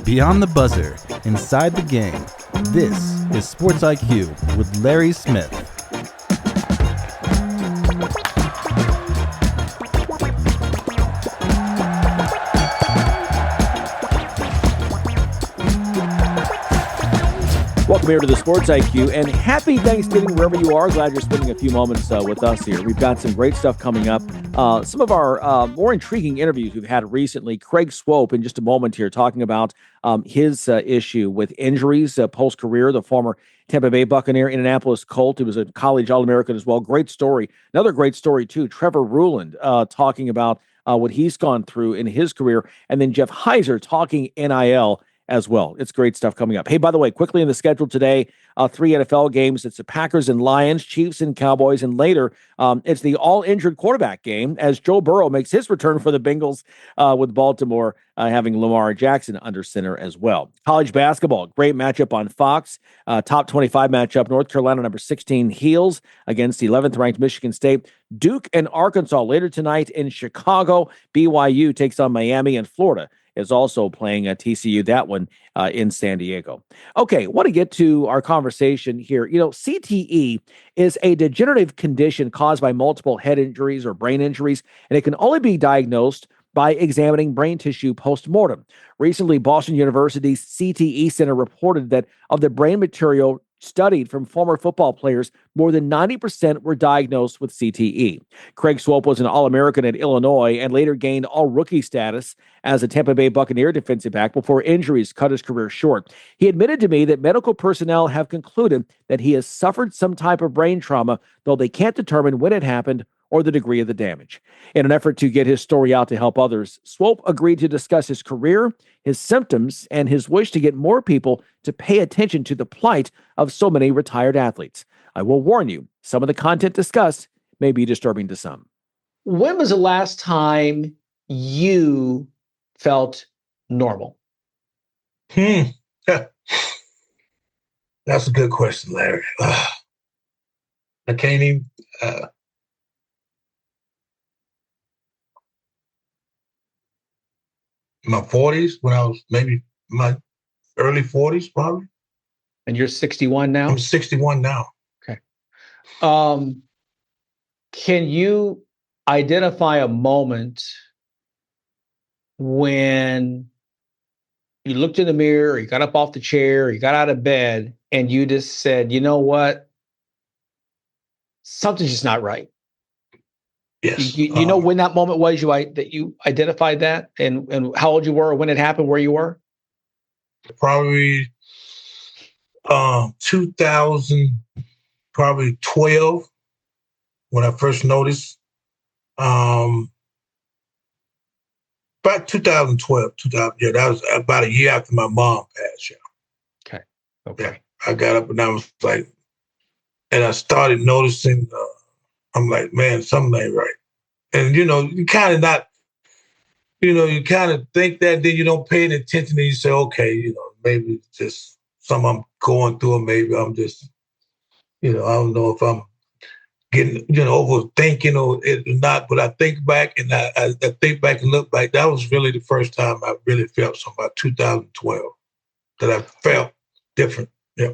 Beyond the buzzer, inside the game, this is SportsIQ with Larry Smith. Welcome here to the SportsIQ, and happy Thanksgiving wherever you are. Glad you're spending a few moments with us here. We've got some great stuff coming up. Some of our more intriguing interviews we've had recently. Craig Swoope in just a moment here talking about his issue with injuries post-career, the former Tampa Bay Buccaneer, Indianapolis Colt, who was a college All-American as well. Great story. Another great story, too, Trevor Rhuland talking about what he's gone through in his career. And then Jeff Heiser talking NIL as well. It's great stuff coming up. Hey, by the way, quickly in the schedule today, 3 NFL games. It's the Packers and Lions, Chiefs and Cowboys, and later it's the all-injured quarterback game as Joe Burrow makes his return for the Bengals with Baltimore having Lamar Jackson under center as well. College basketball, great matchup on Fox. Top 25 matchup, North Carolina number 16 Heels against the 11th ranked Michigan State. Duke and Arkansas later tonight in Chicago. BYU takes on Miami, and Florida is also playing at TCU, that one in San Diego. Okay, want to get to our conversation here. You know, CTE is a degenerative condition caused by multiple head injuries or brain injuries, and it can only be diagnosed by examining brain tissue post-mortem. Recently, Boston University's CTE Center reported that of the brain material studied from former football players, more than 90% were diagnosed with CTE. Craig Swoope was an All-American at Illinois and later gained all-rookie status as a Tampa Bay Buccaneer defensive back before injuries cut his career short. He admitted to me that medical personnel have concluded that he has suffered some type of brain trauma, though they can't determine when it happened or the degree of the damage. In an effort to get his story out to help others, Swoope agreed to discuss his career, his symptoms, and his wish to get more people to pay attention to the plight of so many retired athletes. I will warn you, some of the content discussed may be disturbing to some. When was the last time you felt normal? That's a good question, Larry. I can't even... my 40s, when I was maybe my early 40s, probably. And you're 61 now? I'm 61 now. Okay. Can you identify a moment when you looked in the mirror, you got up off the chair, you got out of bed, and you just said, you know what? Something's just not right. Yes. You know when that moment was that you identified that and how old you were or when it happened, where you were? Probably 2012 when I first noticed. About 2012, yeah, that was about a year after my mom passed. Yeah. Okay. Yeah, I got up and I was like, and I started noticing. I'm like, man, something ain't right. And, you kind of think that, then you don't pay any attention, and you say, okay, maybe it's just something I'm going through, or maybe I'm just, I don't know if I'm getting, overthinking or not. But I think back and I think back and look back, that was really the first time I really felt something, about 2012, that I felt different. Yeah.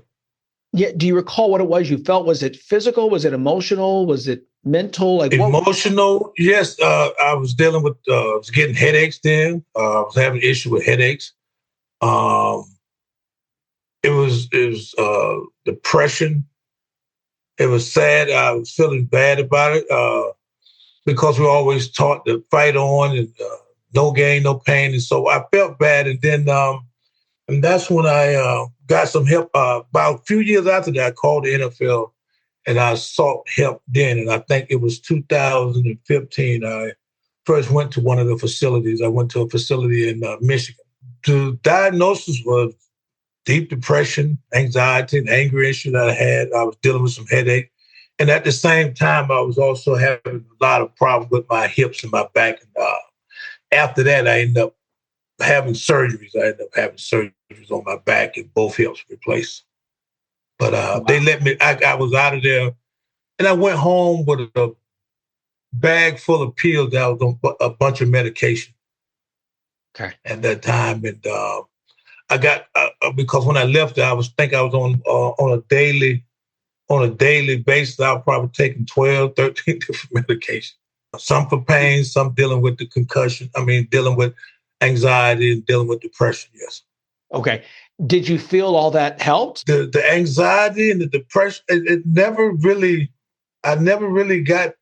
Yeah. Do you recall what it was you felt? Was it physical? Was it emotional? Was it mental? Emotional? Yes. I was dealing with, I was getting headaches then. I was having an issue with headaches. It was depression. It was sad. I was feeling bad about it because we always taught to fight on and no gain, no pain. And so I felt bad. And then, and that's when I got some help. About a few years after that, I called the NFL and I sought help then. And I think it was 2015. I first went to one of the facilities. I went to a facility in Michigan. The diagnosis was deep depression, anxiety, and anger issue that I had. I was dealing with some headache. And at the same time, I was also having a lot of problems with my hips and my back. And after that, I ended up having surgeries. I ended up having surgeries on my back and both hips replaced. But wow. They let me, I was out of there. And I went home with a bag full of pills that was on a bunch of medication. Okay. at that time. And I got, because when I left there, I was on a daily basis, I was probably taking 12, 13 different medications. Some for pain, some dealing with the concussion. Dealing with anxiety and dealing with depression, yes. Okay. Did you feel all that helped? The anxiety and the depression, it never really, I never really got,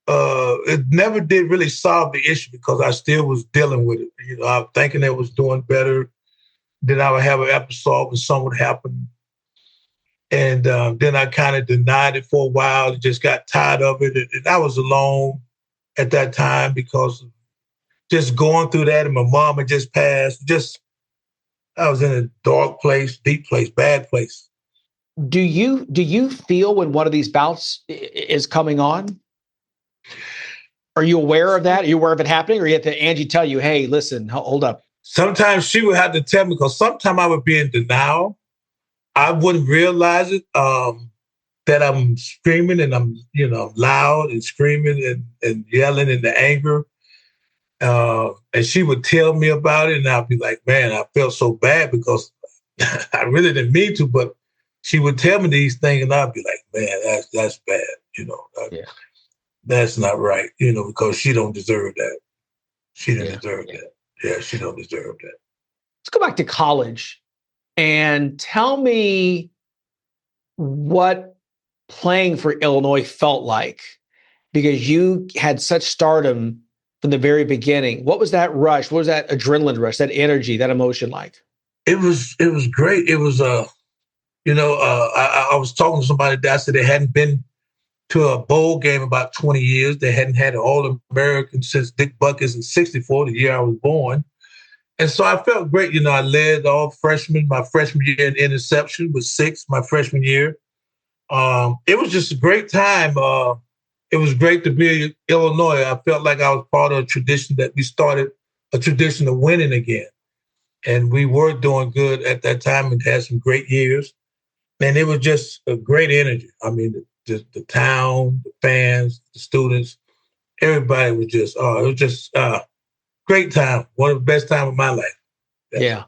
it never did really solve the issue because I still was dealing with it. I'm thinking I was doing better. Then I would have an episode when something would happen. And then I kind of denied it for a while, just got tired of it. And I was alone at that time because just going through that, and my mom had just passed. I was in a dark place, deep place, bad place. Do you feel when one of these bouts is coming on? Are you aware of that? Are you aware of it happening? Or you have to Angie tell you, hey, listen, hold up. Sometimes she would have to tell me because sometimes I would be in denial. I wouldn't realize it, that I'm screaming and I'm, loud and screaming and yelling in the anger. And she would tell me about it and I'd be like, man, I felt so bad because I really didn't mean to, but she would tell me these things and I'd be like, man, that's bad, That's not right, because she don't deserve that. She didn't deserve that. Yeah, she don't deserve that. Let's go back to college and tell me what playing for Illinois felt like, because you had such stardom from the very beginning. What was that rush? What was that adrenaline rush, that energy, that emotion like? It was great. It was, I was talking to somebody that said they hadn't been to a bowl game about 20 years. They hadn't had an All-American since Dick Buckus in '64, the year I was born. And so I felt great. I led all freshmen. My freshman year in interception was 6, my freshman year. It was just a great time. It was great to be in Illinois. I felt like I was part of a tradition that we started, a tradition of winning again. And we were doing good at that time and had some great years. And it was just a great energy. The town, the fans, the students, everybody was just, it was just great time. One of the best times of my life. Yeah.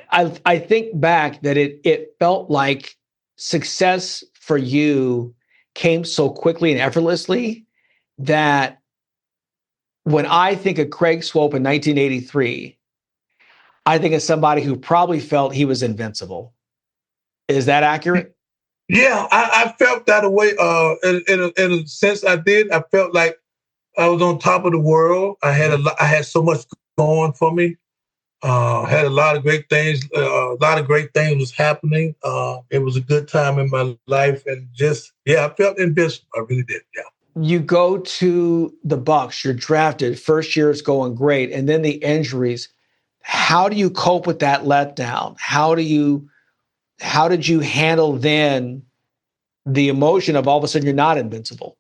I think back that it felt like success for you came so quickly and effortlessly that when I think of Craig Swoope in 1983, I think of somebody who probably felt he was invincible. Is that accurate? Yeah, I felt that way. In a sense, I did. I felt like I was on top of the world. I had so much going for me. Had a lot of great things. A lot of great things was happening. It was a good time in my life, and I felt invincible. I really did. Yeah. You go to the Bucs. You're drafted. First year is going great, and then the injuries. How do you cope with that letdown? How did you handle then the emotion of all of a sudden you're not invincible?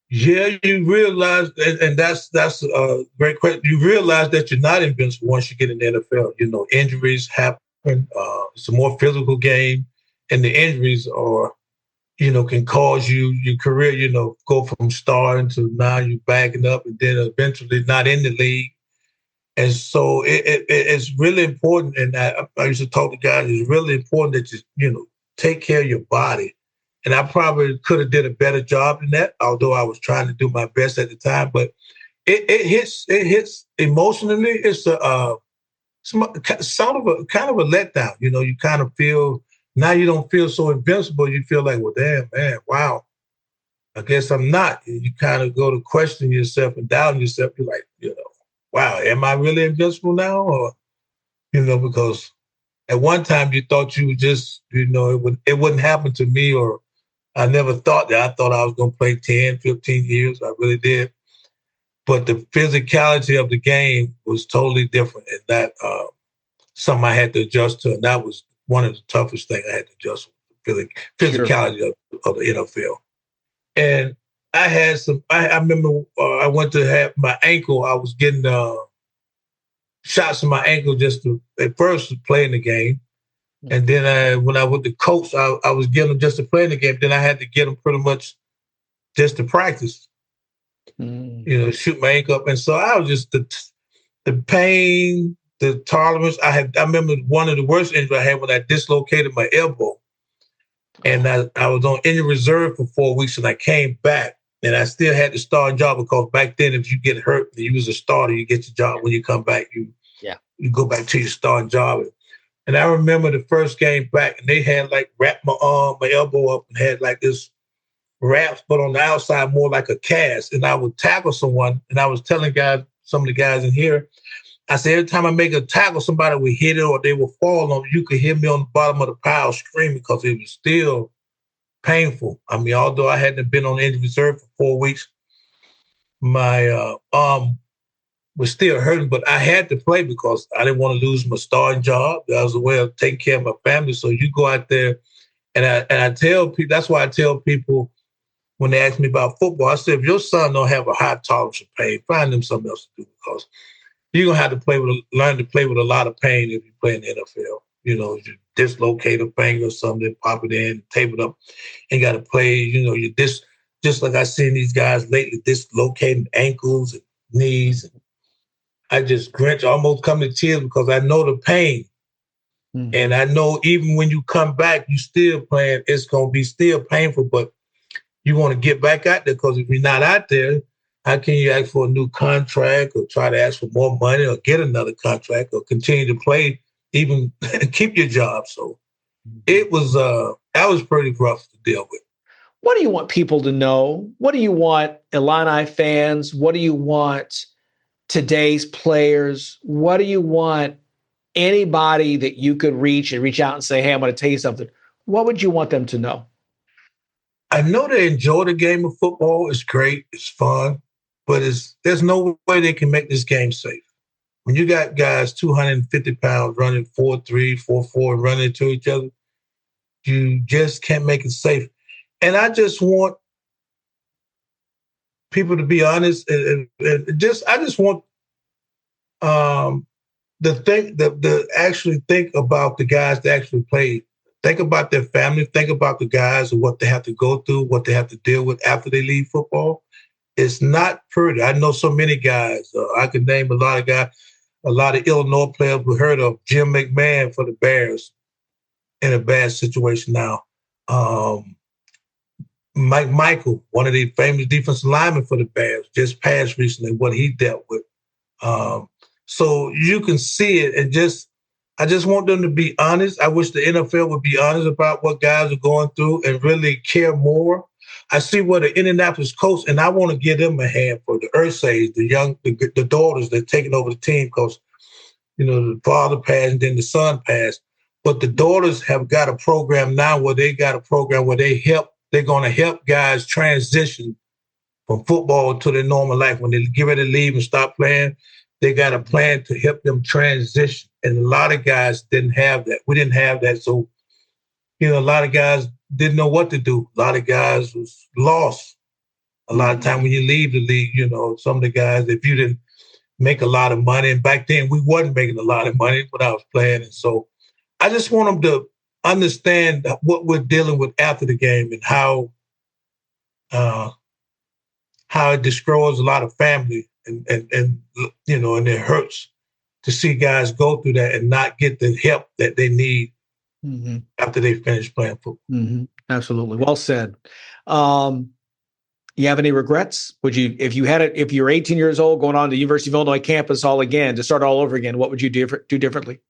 Yeah, you realize, and that's a great question. You realize that you're not invincible once you get in the NFL. Injuries happen. It's a more physical game, and the injuries are, can cause your career, go from starting to now you backing up, and then eventually not in the league. And so it's really important. And I used to talk to guys. It's really important that you take care of your body. And I probably could have did a better job in that, although I was trying to do my best at the time. But it hits emotionally. It's kind of a letdown. You kind of feel now you don't feel so invincible. You feel like, well, damn, man, wow, I guess I'm not. And you kind of go to question yourself and doubt yourself. You're like, wow, am I really invincible now? Or because at one time you thought you would just, it wouldn't happen to me, or I never thought that. I thought I was going to play 10, 15 years. I really did. But the physicality of the game was totally different. And that something I had to adjust to. And that was one of the toughest things I had to adjust with, the physicality of the NFL. And I had I remember I went to have my ankle. I was getting shots in my ankle just to, at first, to play in the game. And then when I went to coach, I was getting them just to play in the game. Then I had to get them pretty much just to practice. shoot my ankle up. And so I was just the pain, the tolerance. I remember one of the worst injuries I had when I dislocated my elbow. And I was on injured reserve for 4 weeks, and I came back, and I still had the starting job because back then, if you get hurt and you was a starter, you get your job. When you come back, you go back to your starting job. And I remember the first game back, and they had like wrapped my elbow up and had like this wraps, but on the outside more like a cast. And I would tackle someone, and I was telling some of the guys in here, I said, every time I make a tackle, somebody would hit it or they would fall on it. You could hear me on the bottom of the pile screaming because it was still painful. I mean, although I hadn't been on injured reserve for 4 weeks, my arm was still hurting, but I had to play because I didn't want to lose my starting job. That was a way of taking care of my family. So you go out there, and I tell people, that's why I tell people when they ask me about football, I said, if your son don't have a high tolerance of pain, find him something else to do because you're going to have to learn to play with a lot of pain if you play in the NFL. You dislocate a finger or something, pop it in, tape it up, and got to play. You just like I seen these guys lately, dislocating ankles and knees. And I just almost come to tears because I know the pain. Mm-hmm. And I know even when you come back, you still playing, it's going to be still painful, but you want to get back out there because if you're not out there, how can you ask for a new contract or try to ask for more money or get another contract or continue to play, even keep your job? So it was that was pretty rough to deal with. What do you want people to know? What do you want Illini fans? What do you want today's players? What do you want anybody that you could reach out and say, hey, I'm going to tell you something? What would you want them to know? I know they enjoy the game of football. It's great. It's fun. But there's no way they can make this game safe. When you got guys 250 pounds running 4-3, 4-4, and running into each other, you just can't make it safe. And I just want people to be honest, and I just want to actually think about the guys that actually play. Think about their family. Think about the guys and what they have to go through, what they have to deal with after they leave football. It's not pretty. I know so many guys. I could name a lot of guys, a lot of Illinois players we heard of. Jim McMahon for the Bears in a bad situation now. Mike Michael, one of the famous defensive linemen for the Bears, just passed recently, what he dealt with. So you can see it, and I just want them to be honest. I wish the NFL would be honest about what guys are going through and really care more. I see what the Indianapolis Colts, and I want to give them a hand for the Ursays, the daughters that are taking over the team because, the father passed and then the son passed. But the daughters have got a program now where they're going to help guys transition from football to their normal life. When they get ready to leave and stop playing, they got a plan to help them transition. And a lot of guys didn't have that. We didn't have that. So, a lot of guys didn't know what to do. A lot of guys was lost. A lot of time when you leave the league, some of the guys, if you didn't make a lot of money, and back then we wasn't making a lot of money when I was playing. And so I just want them to understand what we're dealing with after the game and how it destroys a lot of family and it hurts to see guys go through that and not get the help that they need after they finish playing football. Mm-hmm. Absolutely. Well said. You have any regrets? Would you, if you're 18 years old going on to the University of Illinois campus to start all over again, what would you do differently?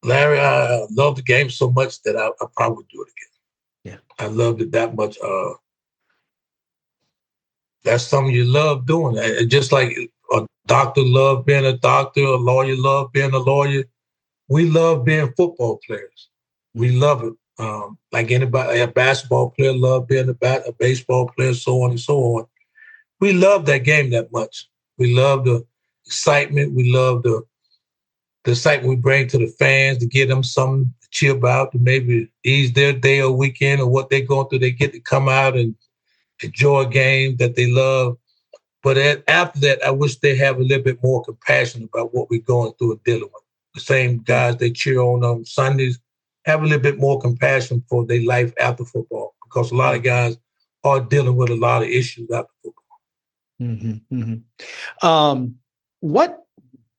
Larry, I love the game so much that I probably would do it again. Yeah. I loved it that much. That's something you love doing. Just like a doctor loved being a doctor, a lawyer loved being a lawyer. We love being football players. We love it. Like anybody, a basketball player love being a baseball player, so on and so on. We love that game that much. We love the excitement. We love the excitement we bring to the fans to give them something to cheer about, to maybe ease their day or weekend or what they're going through. They get to come out and enjoy a game that they love. But after that, I wish they have a little bit more compassion about what we're going through and dealing with. The same guys they cheer on Sundays, have a little bit more compassion for their life after football, because a lot of guys are dealing with a lot of issues after football. What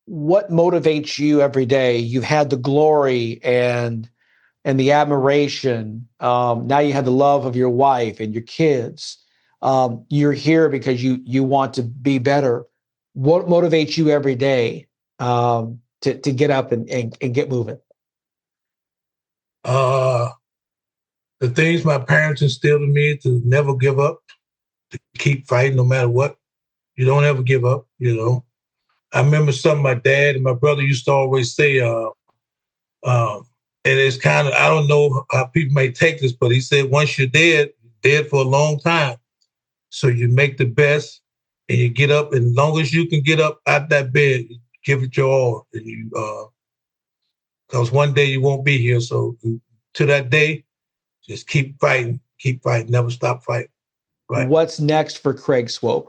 motivates you every day? You've had the glory and the admiration. Now you have the love of your wife and your kids. You're here because you want to be better. What motivates you every day to get up and get moving? The things my parents instilled in me to never give up, to keep fighting no matter what. You don't ever give up, I remember something my dad and my brother used to always say, and it's kind of, I don't know how people may take this, but he said, once you're dead for a long time. So you make the best and you get up, and as long as you can get up out that bed, give it your all. And because one day you won't be here. So to that day, just keep fighting, never stop fighting. Right. What's next for Craig Swoope?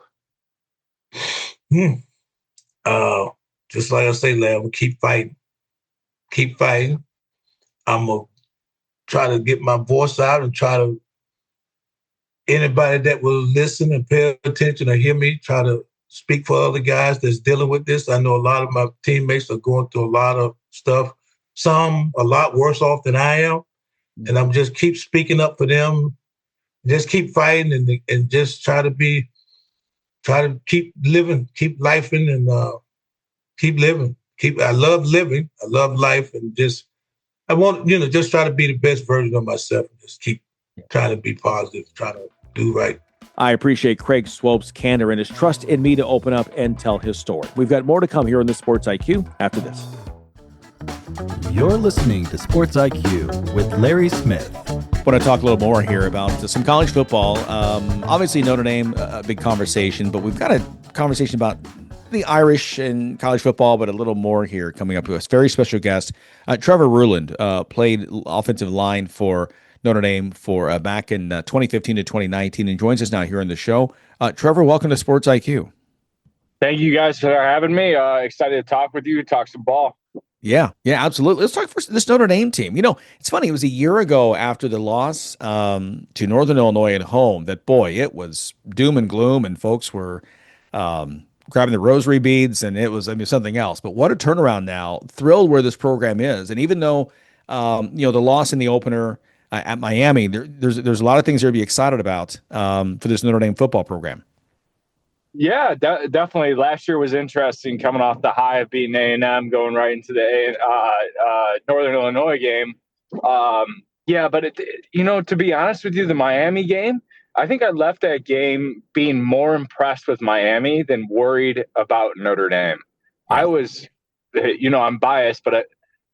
Just like I say, Larry, we'll keep fighting. I'm going to try to get my voice out and try to, anybody that will listen and pay attention or hear me, try to speak for other guys that's dealing with this. I know a lot of my teammates are going through a lot of stuff, some a lot worse off than I am. And I'm just keep speaking up for them, just keep fighting and just try to keep living, keep lifing and keep living. I love living, I love life, and I want, just try to be the best version of myself and just keep trying to be positive, trying to do right. I appreciate Craig Swoope's candor and his trust in me to open up and tell his story. We've got more to come here on the Sports IQ after this. You're listening to Sports IQ with Larry Smith. I want to talk a little more here about some college football. Obviously, Notre Dame, a big conversation, but we've got a conversation about the Irish and college football, but a little more here coming up to us. Very special guest, Trevor Rhuland, played offensive line for Notre Dame for back in 2015 to 2019 and joins us now here on the show. Trevor, welcome to Sports IQ. Thank you guys for having me. Excited to talk with you, talk some ball. Yeah, absolutely. Let's talk first this Notre Dame team. It's funny. It was a year ago after the loss to Northern Illinois at home that, boy, it was doom and gloom, and folks were grabbing the rosary beads, and it was, something else. But what a turnaround now. Thrilled where this program is. And even though, the loss in the opener at Miami, there's a lot of things there to be excited about for this Notre Dame football program. Yeah, definitely. Last year was interesting, coming off the high of beating A&M, going right into the Northern Illinois game. But to be honest with you, the Miami game, I think I left that game being more impressed with Miami than worried about Notre Dame. Yeah. I was, I'm biased, but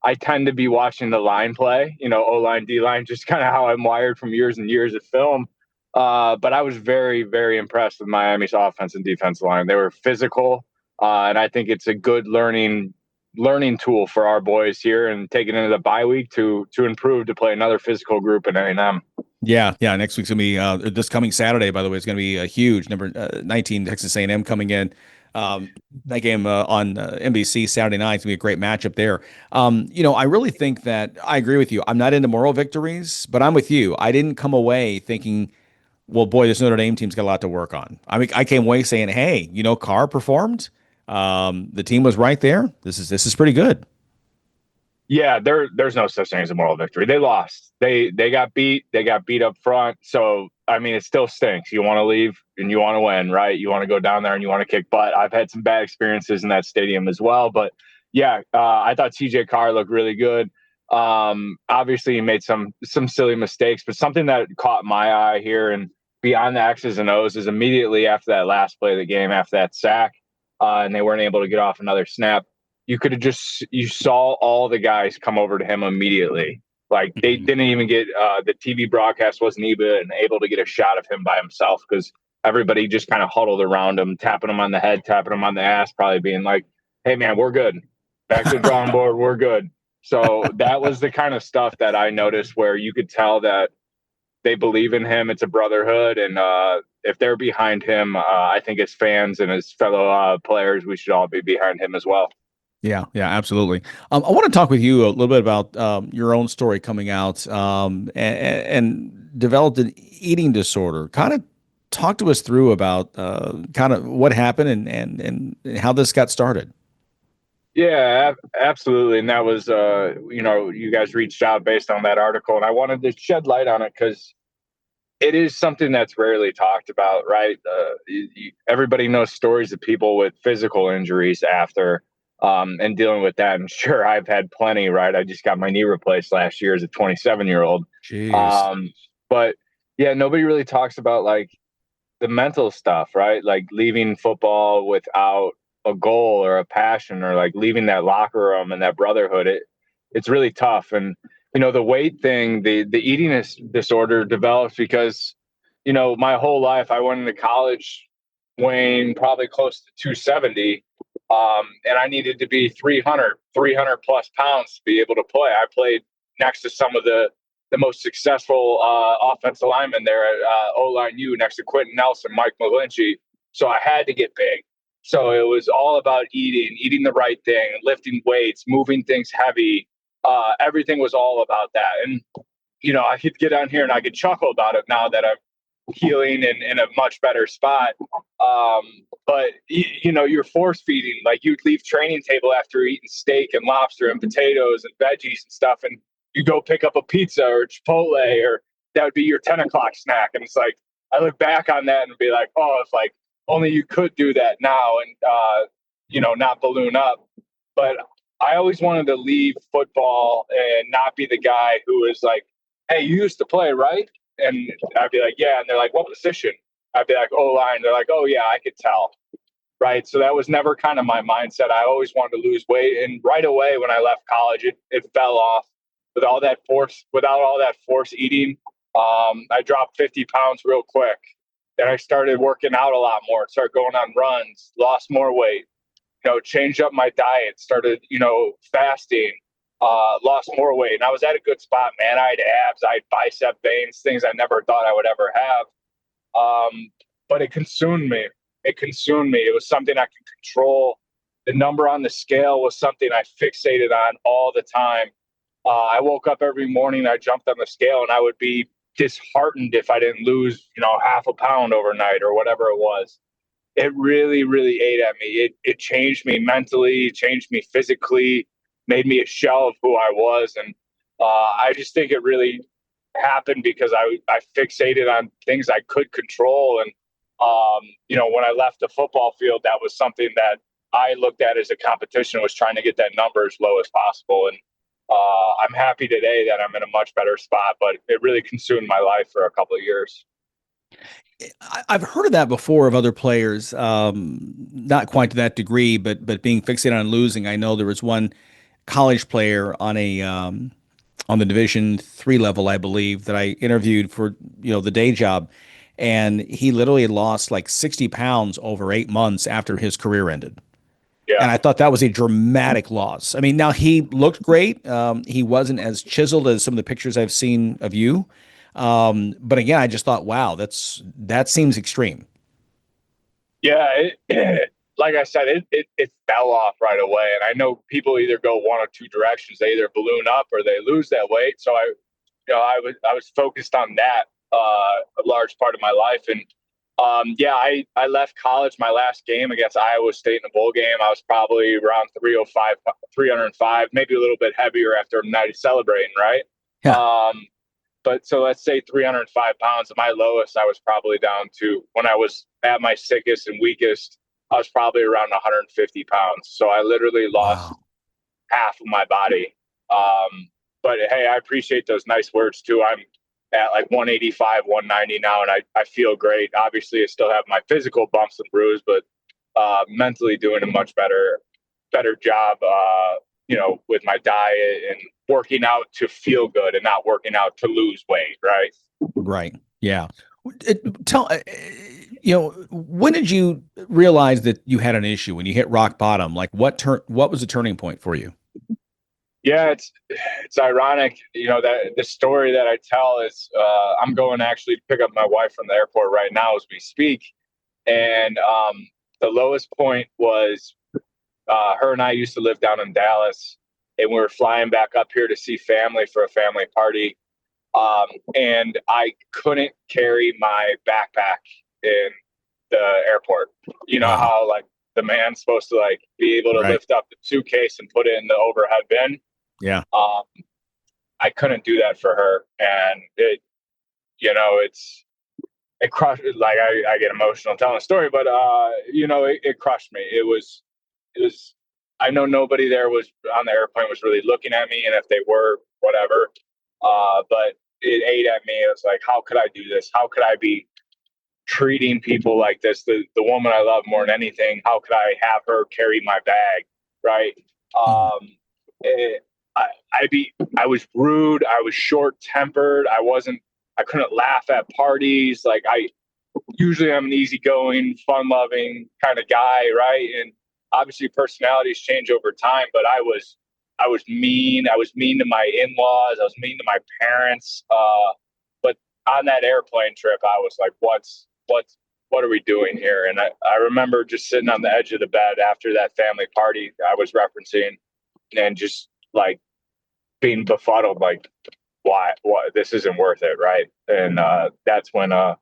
I tend to be watching the line play, O-line, D-line, just kind of how I'm wired from years and years of film. But I was very, very impressed with Miami's offense and defense line. They were physical, and I think it's a good learning tool for our boys here, and taking into the bye week to improve to play another physical group in A&M. Yeah. Next week's gonna be this coming Saturday. By the way, it's gonna be a huge number 19 Texas A&M coming in. That game on NBC Saturday night is gonna be a great matchup there. I really think that I agree with you. I'm not into moral victories, but I'm with you. I didn't come away thinking, well, boy, this Notre Dame team's got a lot to work on. I came away saying, hey, Carr performed. The team was right there. This is pretty good. Yeah, there's no such thing as a moral victory. They lost. They got beat. They got beat up front. So, it still stinks. You want to leave and you want to win, right? You want to go down there and you want to kick butt. I've had some bad experiences in that stadium as well. But, yeah, I thought TJ Carr looked really good. Obviously, he made some silly mistakes, but something that caught my eye here and beyond the X's and O's is immediately after that last play of the game, after that sack, and they weren't able to get off another snap. You saw all the guys come over to him immediately. Like, they didn't even get the TV broadcast wasn't even able to get a shot of him by himself because everybody just kind of huddled around him, tapping him on the head, tapping him on the ass, probably being like, hey, man, we're good. Back to the drawing board. We're good. So that was the kind of stuff that I noticed where you could tell that they believe in him. It's a brotherhood. And if they're behind him, I think as fans and as fellow players, we should all be behind him as well. Yeah, absolutely. I want to talk with you a little bit about your own story coming out and developed an eating disorder. Kind of talk to us through about kind of what happened and how this got started. Yeah, absolutely. And that was, you guys reached out based on that article, and I wanted to shed light on it because it is something that's rarely talked about, right? Everybody knows stories of people with physical injuries after and dealing with that. And sure, I've had plenty, right? I just got my knee replaced last year as a 27-year-old. Jeez. But yeah, nobody really talks about like the mental stuff, right? Like leaving football without a goal or a passion, or like leaving that locker room and that brotherhood. It's really tough. And the weight thing, the eating disorder develops because my whole life I went into college weighing probably close to 270, and I needed to be 300 plus pounds to be able to play. I played next to some of the most successful offensive linemen there at O-line U, next to Quentin Nelson, Mike McGlinchey. So I had to get big. So it was all about eating the right thing, lifting weights, moving things heavy. Everything was all about that. And, I could get on here and I could chuckle about it now that I'm healing and in a much better spot. But, you're force feeding. Like you'd leave training table after eating steak and lobster and potatoes and veggies and stuff. And you go pick up a pizza or Chipotle, or that would be your 10 o'clock snack. And it's like, I look back on that and be like, oh, if like, only you could do that now and, not balloon up. But I always wanted to leave football and not be the guy who is like, hey, you used to play, right? And I'd be like, yeah. And they're like, what position? I'd be like, O-line. They're like, oh, yeah, I could tell. Right. So that was never kind of my mindset. I always wanted to lose weight. And right away when I left college, it fell off without all that force eating. I dropped 50 pounds real quick. Then I started working out a lot more, started going on runs, lost more weight, changed up my diet, started, fasting, lost more weight. And I was at a good spot, man. I had abs, I had bicep veins, things I never thought I would ever have. But it consumed me. It was something I could control. The number on the scale was something I fixated on all the time. I woke up every morning, I jumped on the scale, and I would be disheartened if I didn't lose, half a pound overnight or whatever it was. It really, really ate at me. It changed me mentally, changed me physically, made me a shell of who I was. And I just think it really happened because I fixated on things I could control. And, when I left the football field, that was something that I looked at as a competition, was trying to get that number as low as possible. And I'm happy today that I'm in a much better spot, but it really consumed my life for a couple of years. I've heard of that before of other players, not quite to that degree, but being fixated on losing. I know there was one college player on the Division III level, I believe, that I interviewed for the day job, and he literally had lost like 60 pounds over 8 months after his career ended. Yeah. And I thought that was a dramatic loss. I mean, now he looked great. He wasn't as chiseled as some of the pictures I've seen of you. But again, I just thought, wow, that seems extreme. Yeah. Like I said, it fell off right away. And I know people either go one or two directions. They either balloon up or they lose that weight. So I was focused on that a large part of my life. And I left college. My last game against Iowa State in a bowl game, I was probably around 305, maybe a little bit heavier after a night of celebrating, right? Yeah. But so let's say 305 pounds. At my lowest, I was probably down to, when I was at my sickest and weakest, I was probably around 150 pounds. So I literally lost half of my body. But hey, I appreciate those nice words too. I'm at like 185, 190 now, and I feel great. Obviously, I still have my physical bumps and bruises, but mentally doing a much better job, with my diet and working out to feel good and not working out to lose weight, right? Right. Yeah. When did you realize that you had an issue, when you hit rock bottom? Like what was the turning point for you? Yeah, it's ironic, that the story that I tell is I'm going to actually pick up my wife from the airport right now as we speak. And the lowest point was her and I used to live down in Dallas, and we were flying back up here to see family for a family party. And I couldn't carry my backpack in the airport. You know how like the man's supposed to like be able to lift up the suitcase and put it in the overhead bin. Yeah. I couldn't do that for her, and it crushed. Like I get emotional telling the story, but it crushed me. It was. I know nobody there was on the airplane was really looking at me, and if they were, whatever. But it ate at me. It was like, how could I do this? How could I be treating people like this? The woman I love more than anything. How could I have her carry my bag? Right. I was rude. I was short tempered. I couldn't laugh at parties. Like usually I'm an easygoing, fun loving kind of guy. Right. And obviously personalities change over time, but I was mean. I was mean to my in-laws. I was mean to my parents. But on that airplane trip, I was like, what are we doing here? And I remember just sitting on the edge of the bed after that family party I was referencing and just like being befuddled, like, why this isn't worth it. Right. And that's when it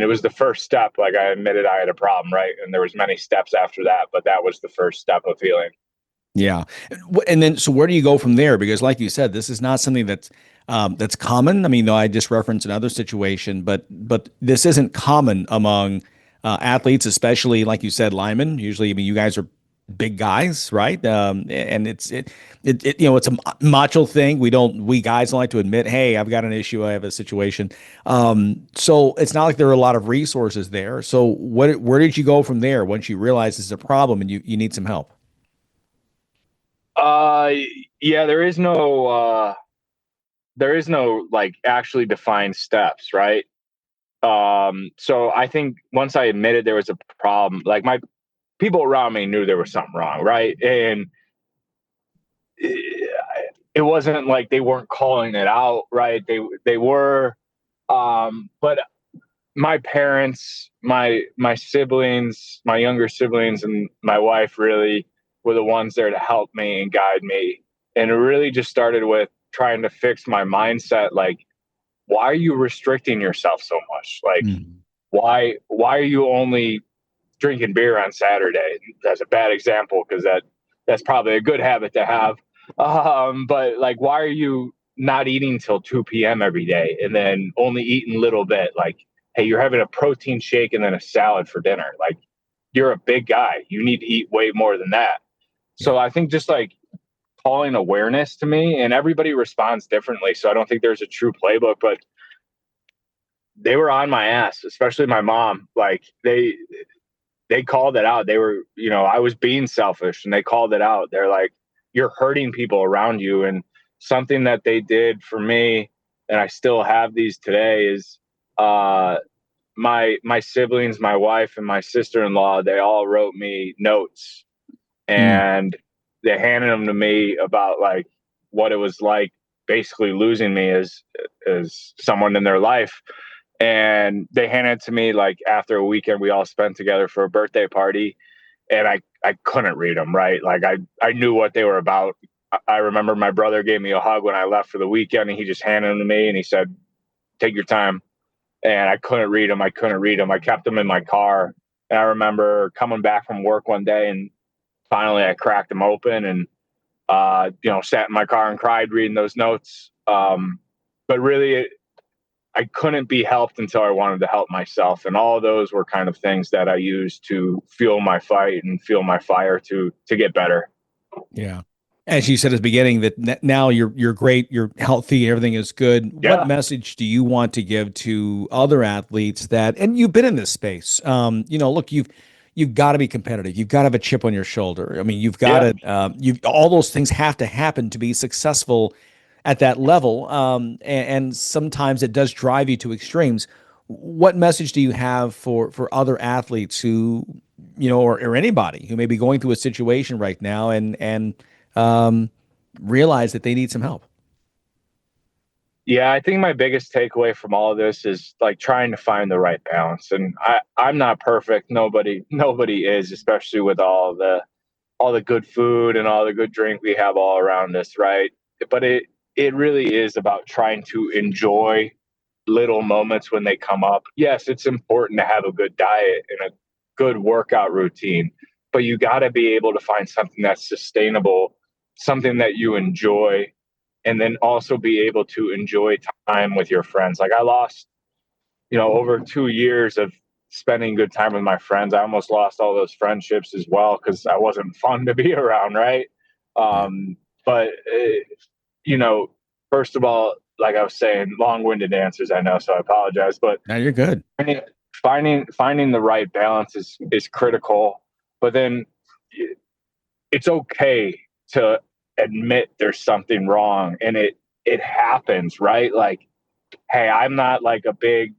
was the first step. Like I admitted I had a problem. Right. And there was many steps after that, but that was the first step of healing. Yeah. And then, so where do you go from there? Because like you said, this is not something that's common. I mean, though I just referenced another situation, but this isn't common among athletes, especially like you said, linemen. Usually, I mean, you guys are big guys, right? And it's a macho thing. We guys don't like to admit, hey, I've got an issue, I have a situation. So it's not like there are a lot of resources there. So where did you go from there once you realized this is a problem and you need some help? Yeah, there is no like actually defined steps, right? So I think once I admitted there was a problem, like my people around me knew there was something wrong, right? And it wasn't like they weren't calling it out, right? They were, but my parents, my siblings, my younger siblings, and my wife really were the ones there to help me and guide me. And it really just started with trying to fix my mindset. Like, why are you restricting yourself so much? Like, why are you only drinking beer on Saturday? That's a bad example because that's probably a good habit to have. But like, why are you not eating till 2 p.m. every day and then only eating a little bit? Like, hey, you're having a protein shake and then a salad for dinner. Like, you're a big guy. You need to eat way more than that. So I think just like calling awareness to me, and everybody responds differently. So I don't think there's a true playbook, but they were on my ass, especially my mom. Like they called it out. They were, I was being selfish and they called it out. They're like, you're hurting people around you. And something that they did for me, and I still have these today, is my siblings, my wife and my sister-in-law, they all wrote me notes and they handed them to me about like what it was like basically losing me as someone in their life. And they handed it to me like after a weekend we all spent together for a birthday party, and I couldn't read them, right? Like I knew what they were about. I remember my brother gave me a hug when I left for the weekend, and he just handed them to me and he said, take your time. And I couldn't read them. I kept them in my car. And I remember coming back from work one day and finally I cracked them open and, sat in my car and cried reading those notes. But really I couldn't be helped until I wanted to help myself. And all of those were kind of things that I used to fuel my fight and fuel my fire to get better. Yeah. As you said at the beginning, that now you're great, you're healthy, everything is good. Yeah. What message do you want to give to other athletes and you've been in this space? Look, you've got to be competitive. You've got to have a chip on your shoulder. I mean, you've got to, all those things have to happen to be successful at that level. And sometimes it does drive you to extremes. What message do you have for other athletes who, or anybody who may be going through a situation right now and realize that they need some help? Yeah, I think my biggest takeaway from all of this is like trying to find the right balance. And I'm not perfect. Nobody is, especially with all the good food and all the good drink we have all around us, right? But it really is about trying to enjoy little moments when they come up. Yes, it's important to have a good diet and a good workout routine, but you got to be able to find something that's sustainable, something that you enjoy, and then also be able to enjoy time with your friends. Like I lost, over 2 years of spending good time with my friends. I almost lost all those friendships as well because I wasn't fun to be around, right? But, first of all, like I was saying, long-winded answers, I know, so I apologize. But now you're good. Finding the right balance is critical. But then it's okay to admit there's something wrong, and it happens, right? Like, hey, I'm not like a big,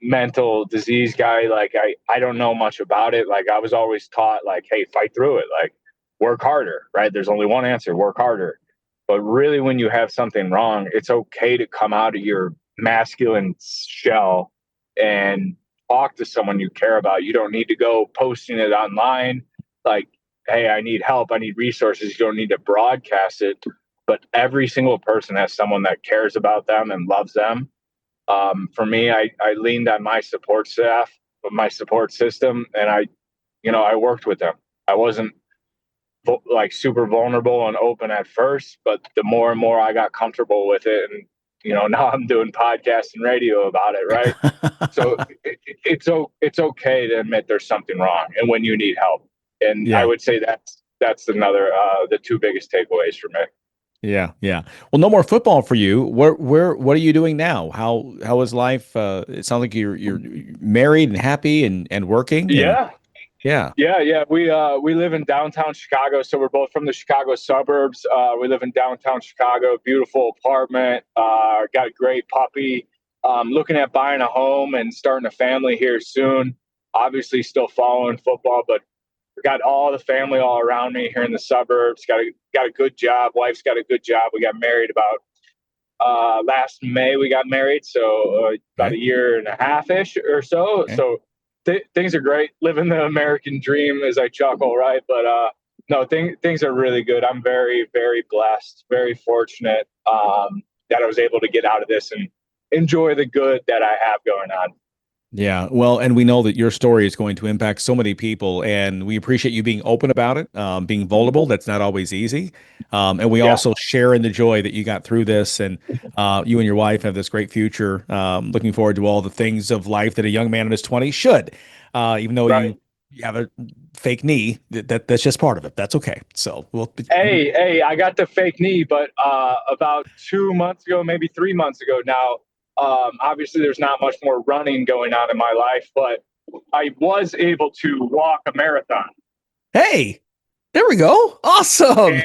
mental disease guy. Like I don't know much about it. Like I was always taught like, hey, fight through it, like work harder, right? There's only one answer, work harder. But really, when you have something wrong, it's okay to come out of your masculine shell and talk to someone you care about. You don't need to go posting it online like, hey, I need help, I need resources. You don't need to broadcast it. But every single person has someone that cares about them and loves them. For me, I leaned on my support staff, my support system, and I worked with them. I wasn't like super vulnerable and open at first, but the more and more I got comfortable with it, and now I'm doing podcasts and radio about it, right? So it's okay to admit there's something wrong and when you need help. And I would say that's another the two biggest takeaways for me. Yeah. Well, no more football for you. What are you doing now? How is life? It sounds like you're married and happy and working. Yeah. We live in downtown Chicago, so we're both from the Chicago suburbs. We live in downtown Chicago, beautiful apartment. Got a great puppy. Looking at buying a home and starting a family here soon. Obviously, still following football, but got all the family all around me here in the suburbs. Got a good job. Wife's got a good job. We got married about last May. We got married, so about a year and a half-ish or so. Okay. So things are great. Living the American dream, as I chuckle, right? But no, things are really good. I'm very, very blessed, very fortunate that I was able to get out of this and enjoy the good that I have going on. Yeah, well, and we know that your story is going to impact so many people, and we appreciate you being open about it, being vulnerable. That's not always easy. And we also share in the joy that you got through this, and you and your wife have this great future. Looking forward to all the things of life that a young man in his 20s should, even though you have a fake knee. That's just part of it. That's okay. So Hey, I got the fake knee, but about 2 months ago, maybe 3 months ago now, obviously there's not much more running going on in my life, but I was able to walk a marathon. Hey, there we go. Awesome.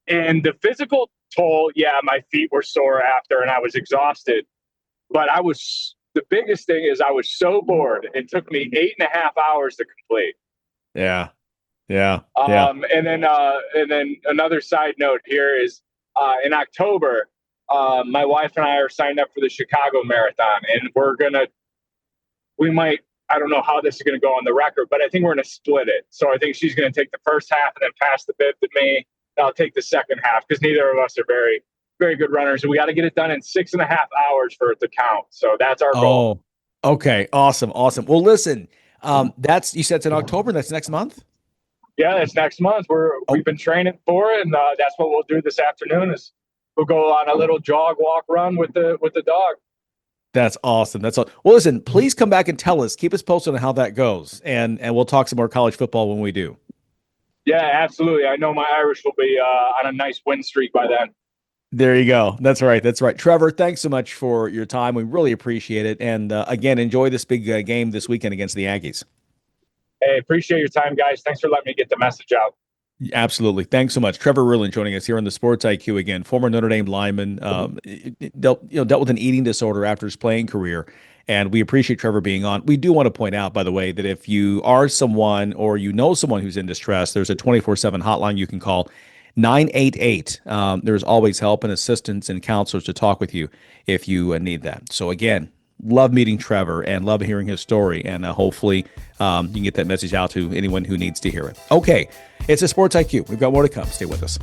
And the physical toll, my feet were sore after and I was exhausted, but the biggest thing is I was so bored. It took me 8.5 hours to complete. Yeah. And then another side note here is in October, my wife and I are signed up for the Chicago Marathon, and I don't know how this is going to go on the record, but I think we're going to split it. So I think she's going to take the first half and then pass the bib to me. I'll take the second half because neither of us are very, very good runners. And we got to get it done in 6.5 hours for it to count. So that's our goal. Oh, okay. Awesome. Well, listen, you said it's in October. That's next month? Yeah, that's next month. We've been training for it, and that's what we'll do this afternoon is we'll go on a little jog, walk, run with the dog. That's awesome. Well, listen, please come back and tell us. Keep us posted on how that goes, and we'll talk some more college football when we do. Yeah, absolutely. I know my Irish will be on a nice win streak by then. There you go. That's right. Trevor, thanks so much for your time. We really appreciate it. And again, enjoy this big game this weekend against the Aggies. Hey, appreciate your time, guys. Thanks for letting me get the message out. Absolutely. Thanks so much. Trevor Rhuland joining us here on the SportsIQ again, former Notre Dame lineman, dealt with an eating disorder after his playing career. And we appreciate Trevor being on. We do want to point out, by the way, that if you are someone or you know someone who's in distress, there's a 24/7 hotline you can call, 988. There's always help and assistance and counselors to talk with you if you need that. So again, love meeting Trevor and love hearing his story. And hopefully you can get that message out to anyone who needs to hear it. Okay, it's a SportsIQ. We've got more to come. Stay with us.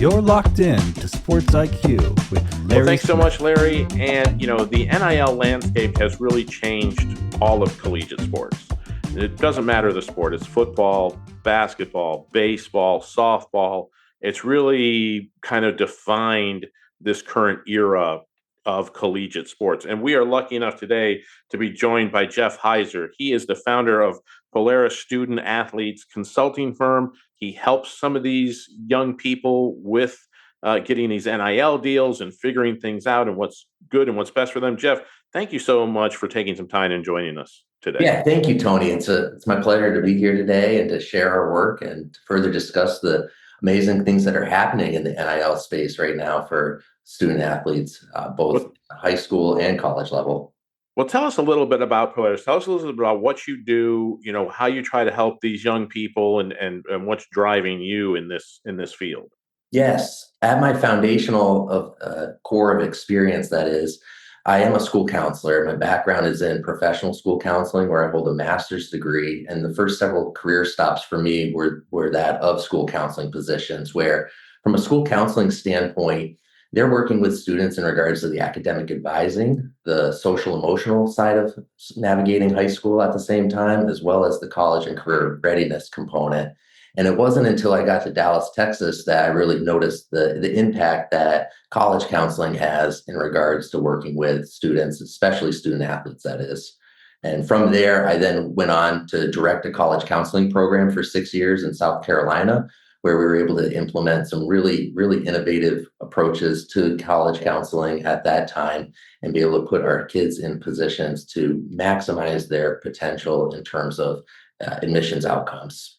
You're locked in to Sports IQ with Larry. Well, thanks so much, Larry. And, the NIL landscape has really changed all of collegiate sports. It doesn't matter the sport. It's football, basketball, baseball, softball. It's really kind of defined this current era of collegiate sports. And we are lucky enough today to be joined by Jeff Heiser. He is the founder of Polaris Student Athletes Consulting firm. He helps some of these young people with getting these NIL deals and figuring things out and what's good and what's best for them. Jeff, thank you so much for taking some time and joining us today. Yeah, thank you, Tony. It's my pleasure to be here today and to share our work and to further discuss the amazing things that are happening in the NIL space right now for student athletes, both high school and college level. Well, tell us a little bit about Polaris. Tell us a little bit about what you do, how you try to help these young people and what's driving you in this field. Yes, at my foundational core of experience, that is, I am a school counselor. My background is in professional school counseling, where I hold a master's degree. And the first several career stops for me were that of school counseling positions, where from a school counseling standpoint, they're working with students in regards to the academic advising, the social emotional side of navigating high school at the same time, as well as the college and career readiness component. And it wasn't until I got to Dallas, Texas, that I really noticed the impact that college counseling has in regards to working with students, especially student athletes, that is. And from there, I then went on to direct a college counseling program for 6 years in South Carolina, where we were able to implement some really, really innovative approaches to college counseling at that time and be able to put our kids in positions to maximize their potential in terms of admissions outcomes.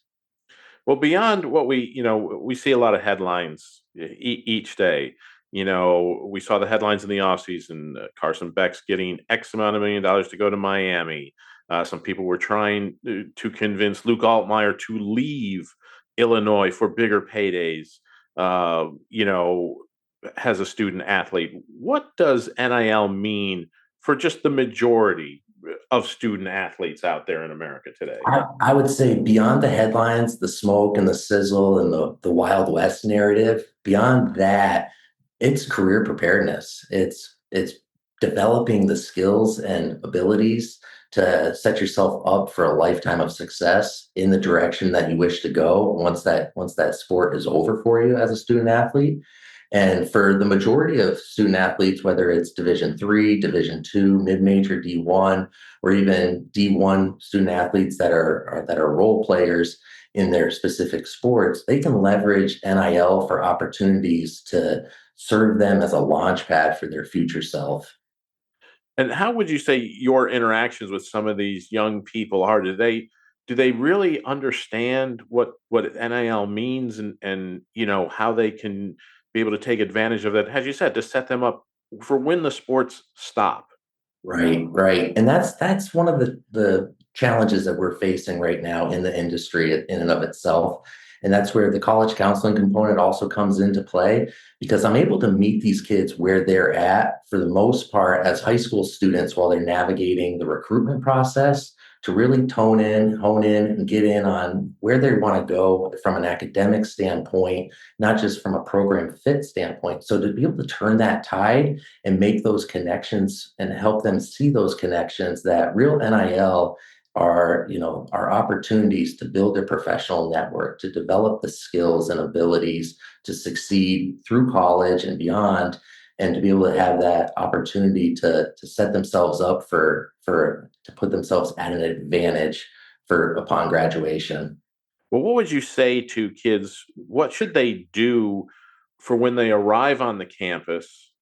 Well, beyond what we see a lot of headlines each day. We saw the headlines in the offseason. Carson Beck's getting X amount of $1 million to go to Miami. Some people were trying to convince Luke Altmaier to leave Illinois for bigger paydays, as a student athlete. What does NIL mean for just the majority of student athletes out there in America today? I would say beyond the headlines, the smoke and the sizzle and the Wild West narrative, beyond that, it's career preparedness. It's developing the skills and abilities to set yourself up for a lifetime of success in the direction that you wish to go once that sport is over for you as a student athlete. And for the majority of student athletes, whether it's Division III, Division II, mid-major, D1, or even D1 student athletes that are role players in their specific sports, they can leverage NIL for opportunities to serve them as a launch pad for their future self. And how would you say your interactions with some of these young people are? Do they really understand what NIL means and how they can be able to take advantage of that, as you said, to set them up for when the sports stop? Right. And that's one of the challenges that we're facing right now in the industry in and of itself. And that's where the college counseling component also comes into play, because I'm able to meet these kids where they're at, for the most part, as high school students while they're navigating the recruitment process, to really hone in, and get in on where they want to go from an academic standpoint, not just from a program fit standpoint. So to be able to turn that tide and make those connections and help them see those connections, that real NIL are opportunities to build their professional network, to develop the skills and abilities to succeed through college and beyond, and to be able to have that opportunity to set themselves up to put themselves at an advantage upon graduation. Well, what would you say to kids? What should they do for when they arrive on the campus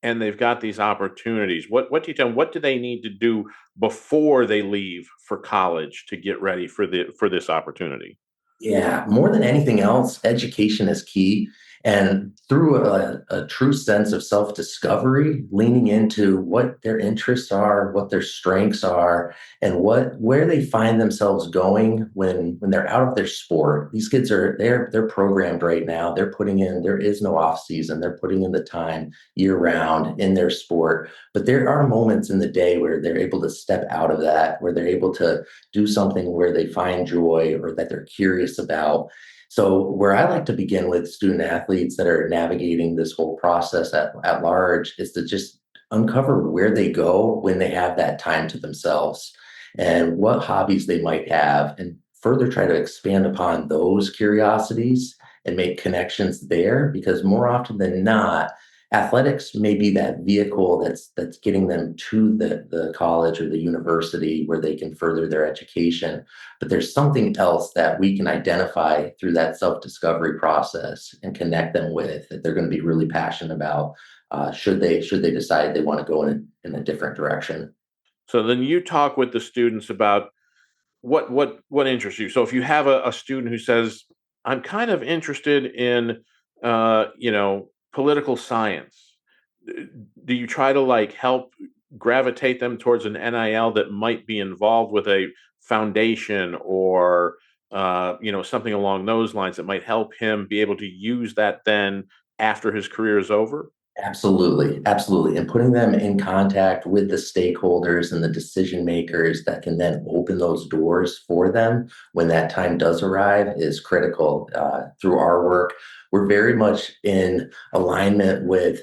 and they've got these opportunities? What do you tell them? What do they need to do before they leave for college to get ready for this opportunity? Yeah, more than anything else, education is key. And through a true sense of self-discovery, leaning into what their interests are, what their strengths are, and where they find themselves going when they're out of their sport. These kids they're programmed right now. They're putting in, there is no off season. They're putting in the time year round in their sport. But there are moments in the day where they're able to step out of that, where they're able to do something where they find joy or that they're curious about. So where I like to begin with student athletes that are navigating this whole process at large is to just uncover where they go when they have that time to themselves and what hobbies they might have, and further try to expand upon those curiosities and make connections there, because more often than not, athletics may be that vehicle that's getting them to the college or the university where they can further their education. But there's something else that we can identify through that self-discovery process and connect them with that they're going to be really passionate about, should they decide they want to go in a different direction. So then you talk with the students about what interests you. So if you have a student who says, I'm kind of interested in political science, do you try to like help gravitate them towards an NIL that might be involved with a foundation or something along those lines that might help him be able to use that then after his career is over? Absolutely, absolutely. And putting them in contact with the stakeholders and the decision makers that can then open those doors for them when that time does arrive is critical. Through our work, we're very much in alignment with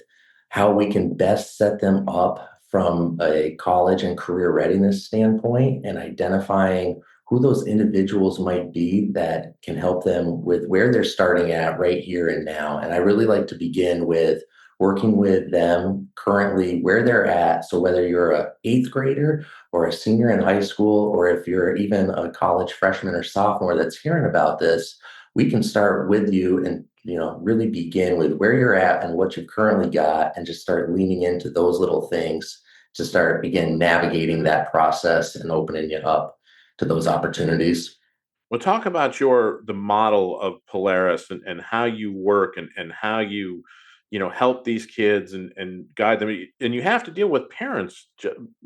how we can best set them up from a college and career readiness standpoint, and identifying who those individuals might be that can help them with where they're starting at right here and now. And I really like to begin with working with them currently where they're at. So whether you're a eighth grader or a senior in high school, or if you're even a college freshman or sophomore that's hearing about this, we can start with you and really begin with where you're at and what you've currently got, and just start leaning into those little things to start again navigating that process and opening you up to those opportunities. Well, talk about the model of Polaris and how you work and how you help these kids and guide them. And you have to deal with parents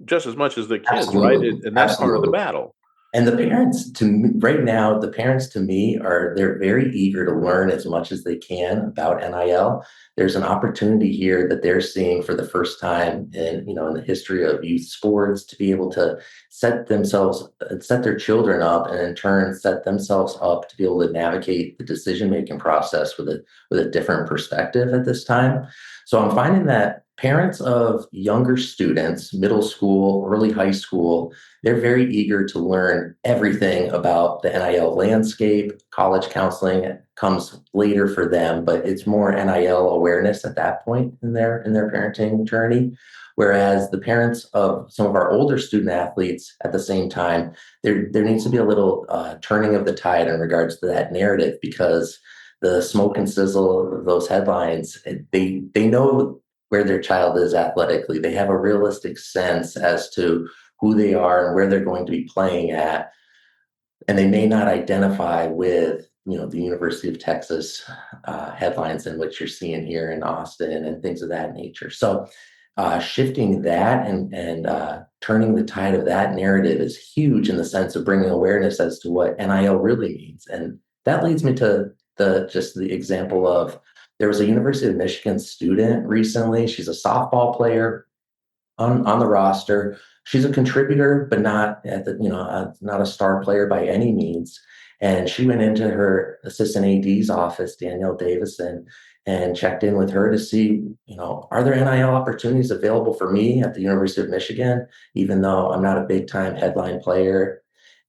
just as much as the kids, right? Absolutely. And that's part of the Absolutely. battle. And the parents to me, right now, the parents to me they're very eager to learn as much as they can about NIL. There's an opportunity here that they're seeing for the first time in the history of youth sports, to be able to set their children up, and in turn set themselves up to be able to navigate the decision making process with a different perspective at this time. So I'm finding that parents of younger students, middle school, early high school, they're very eager to learn everything about the NIL landscape. College counseling comes later for them, but it's more NIL awareness at that point in their parenting journey. Whereas the parents of some of our older student athletes, at the same time, there needs to be a little turning of the tide in regards to that narrative, because the smoke and sizzle of those headlines, they know where their child is athletically. They have a realistic sense as to who they are and where they're going to be playing at. And they may not identify with, the University of Texas headlines in which you're seeing here in Austin and things of that nature. So shifting that and turning the tide of that narrative is huge in the sense of bringing awareness as to what NIL really means. And that leads me to the example of, there was a University of Michigan student recently. She's a softball player on the roster. She's a contributor, but not not a star player by any means. And she went into her assistant AD's office, Danielle Davison, and checked in with her to see, are there NIL opportunities available for me at the University of Michigan, even though I'm not a big time headline player.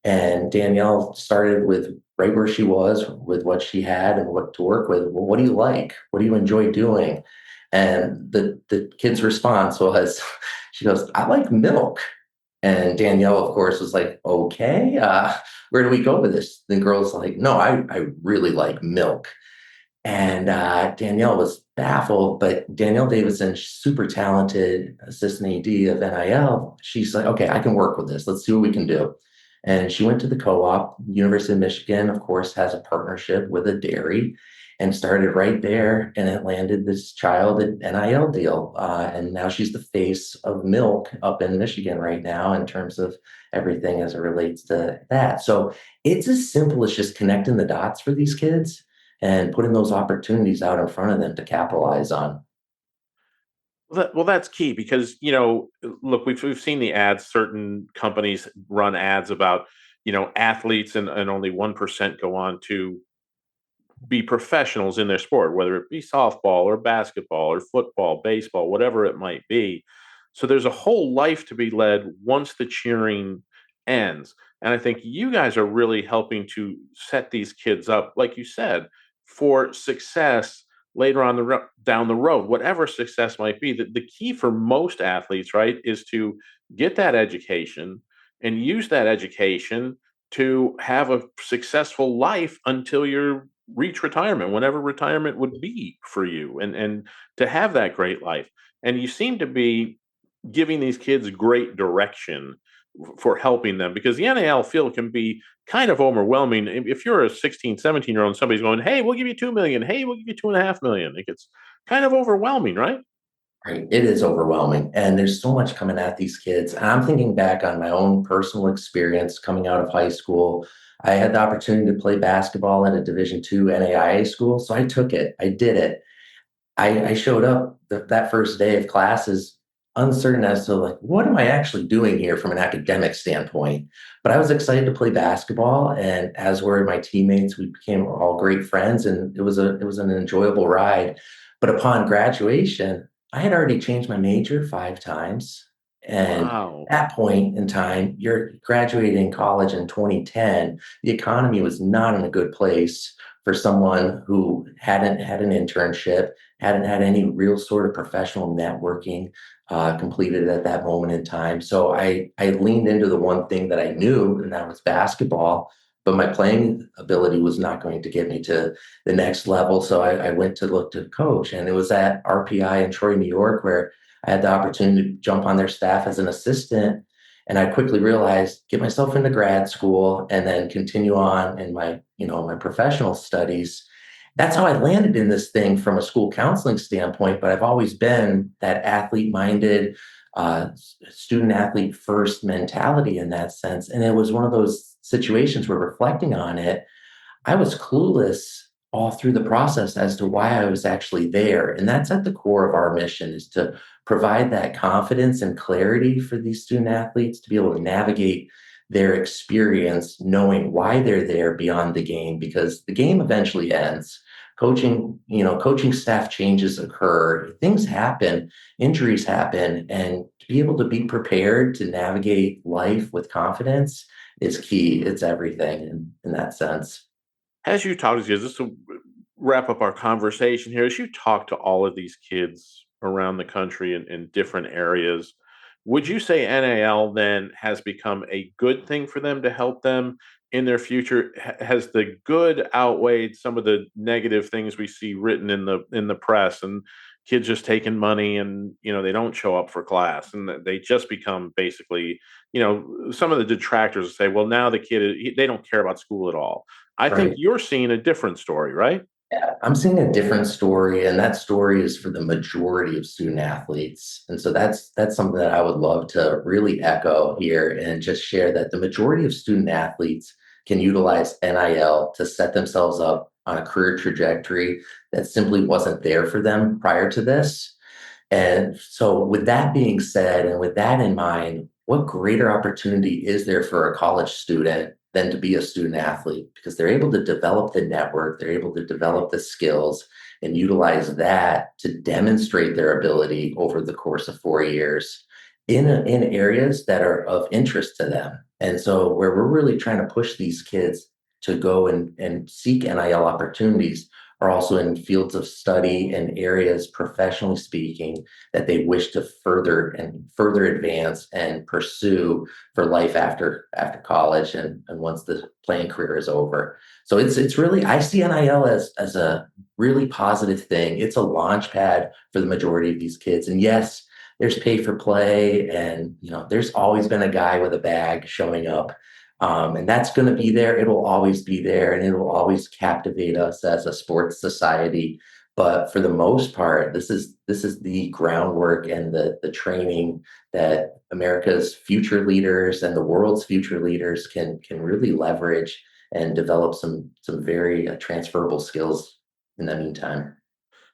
And Danielle started with right where she was with what she had and what to work with. Well, what do you like? What do you enjoy doing? And the kid's response was, she goes, I like milk. And Danielle, of course, was like, okay, where do we go with this? The girl's like, no, I really like milk. And Danielle was baffled, but Danielle Davidson, super talented assistant AD of NIL. She's like, okay, I can work with this. Let's see what we can do. And she went to the co-op. University of Michigan, of course, has a partnership with a dairy, and started right there. And it landed this child an NIL deal. And now she's the face of milk up in Michigan right now in terms of everything as it relates to that. So it's as simple as just connecting the dots for these kids and putting those opportunities out in front of them to capitalize on. Well, that's key because, look, we've seen the ads. Certain companies run ads about, athletes and only 1% go on to be professionals in their sport, whether it be softball or basketball or football, baseball, whatever it might be. So there's a whole life to be led once the cheering ends. And I think you guys are really helping to set these kids up, like you said, for success later on down the road, whatever success might be. The key for most athletes, right, is to get that education and use that education to have a successful life until you reach retirement, whenever retirement would be for you, and to have that great life. And you seem to be giving these kids great direction for helping them, because the NIL field can be kind of overwhelming. If you're a 16, 17-year-old and somebody's going, hey, we'll give you 2 million. Hey, we'll give you 2.5 million. It gets kind of overwhelming, right? Right. It is overwhelming. And there's so much coming at these kids. And I'm thinking back on my own personal experience coming out of high school. I had the opportunity to play basketball at a Division II NAIA school. So I took it. I did it. I showed up that first day of classes uncertain as to like, what am I actually doing here from an academic standpoint? But I was excited to play basketball, and as were my teammates. We became all great friends, and it was an enjoyable ride. But upon graduation, I had already changed my major 5 times. And Wow. at that point in time, you're graduating college in 2010. The economy was not in a good place for someone who hadn't had an internship, hadn't had any real sort of professional networking completed at that moment in time. So I leaned into the one thing that I knew, and that was basketball. But my playing ability was not going to get me to the next level. So I went to look to coach, and it was at RPI in Troy, New York, where I had the opportunity to jump on their staff as an assistant. And I quickly realized, get myself into grad school and then continue on in my professional studies. That's how I landed in this thing from a school counseling standpoint. But I've always been that athlete minded, student athlete first mentality in that sense. And it was one of those situations where, reflecting on it, I was clueless all through the process as to why I was actually there. And that's at the core of our mission, is to provide that confidence and clarity for these student athletes to be able to navigate their experience, knowing why they're there beyond the game, because the game eventually ends. Coaching staff changes occur, things happen, injuries happen, and to be able to be prepared to navigate life with confidence is key. It's everything in that sense. As you talk to kids, just to wrap up our conversation here, as you talk to all of these kids around the country in different areas, would you say NIL then has become a good thing for them to help them in their future? Has the good outweighed some of the negative things we see written in the press, and kids just taking money, and they don't show up for class, and they just become basically, some of the detractors say, well, now the kid, they don't care about school at all. I think Right. you're seeing a different story, right? Yeah, I'm seeing a different story, and that story is for the majority of student athletes. And so that's something that I would love to really echo here and just share, that the majority of student athletes can utilize NIL to set themselves up on a career trajectory that simply wasn't there for them prior to this. And so, with that being said, and with that in mind, what greater opportunity is there for a college student than to be a student athlete? Because they're able to develop the network, they're able to develop the skills and utilize that to demonstrate their ability over the course of 4 years in areas that are of interest to them. And so, where we're really trying to push these kids to go and seek NIL opportunities are also in fields of study and areas, professionally speaking, that they wish to further advance and pursue for life after college, and once the playing career is over. So it's really, I see NIL as a really positive thing. It's a launch pad for the majority of these kids. And yes, there's pay for play, and there's always been a guy with a bag showing up. And that's going to be there. It will always be there, and it will always captivate us as a sports society. But for the most part, this is the groundwork and the training that America's future leaders and the world's future leaders can really leverage and develop some very transferable skills in the meantime.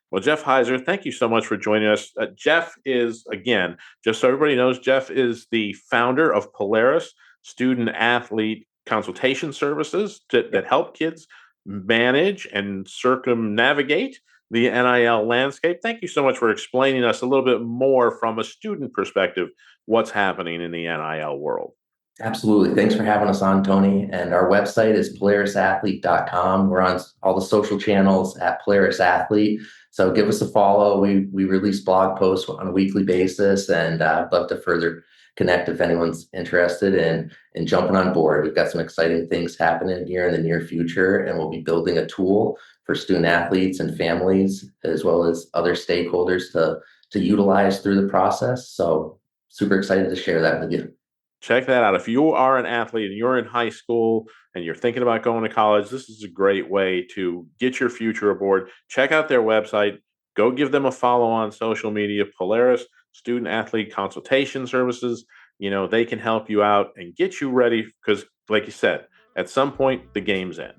Well, Jeff Heiser, thank you so much for joining us. Jeff is, again, just so everybody knows, Jeff is the founder of Polaris Student Athlete Consultation Services that help kids manage and circumnavigate the NIL landscape. Thank you so much for explaining us a little bit more from a student perspective what's happening in the NIL world. Absolutely. Thanks for having us on, Tony. And our website is polarisathlete.com. We're on all the social channels at Polaris Athlete. So give us a follow. We release blog posts on a weekly basis, and I'd love to further connect if anyone's interested in jumping on board. We've got some exciting things happening here in the near future, and we'll be building a tool for student athletes and families, as well as other stakeholders to utilize through the process. So super excited to share that with you. Check that out. If you are an athlete and you're in high school and you're thinking about going to college, this is a great way to get your future aboard. Check out their website. Go give them a follow on social media, Polaris Student Athlete Consultation Services. They can help you out and get you ready because, like you said, at some point, the game's end.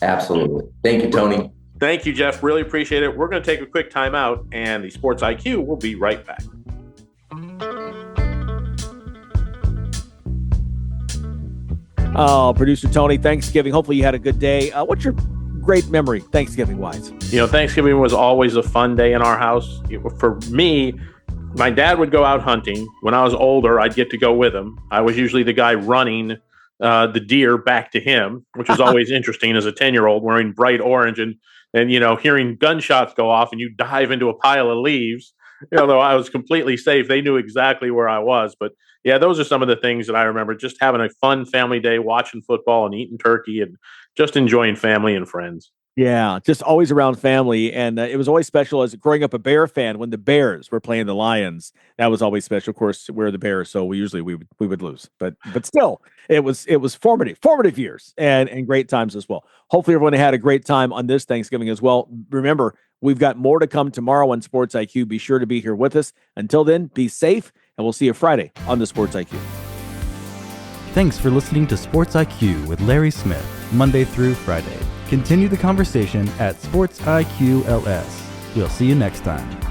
Absolutely. Thank you, Tony. Thank you, Jeff. Really appreciate it. We're going to take a quick time out, and the Sports IQ will be right back. Oh, producer Tony, Thanksgiving. Hopefully you had a good day. What's your great memory Thanksgiving-wise? Thanksgiving was always a fun day in our house. For me, my dad would go out hunting. When I was older, I'd get to go with him. I was usually the guy running the deer back to him, which was always interesting as a 10-year-old wearing bright orange and hearing gunshots go off and you dive into a pile of leaves. Though I was completely safe, they knew exactly where I was. But yeah, those are some of the things that I remember, just having a fun family day, watching football and eating turkey and just enjoying family and friends. Yeah, just always around family. And it was always special as growing up a Bear fan when the Bears were playing the Lions. That was always special. Of course, we're the Bears, so we would lose. But still, it was formative years and great times as well. Hopefully everyone had a great time on this Thanksgiving as well. Remember, we've got more to come tomorrow on Sports IQ. Be sure to be here with us. Until then, be safe, and we'll see you Friday on the Sports IQ. Thanks for listening to Sports IQ with Larry Smith, Monday through Friday. Continue the conversation at SportsIQ LS. We'll see you next time.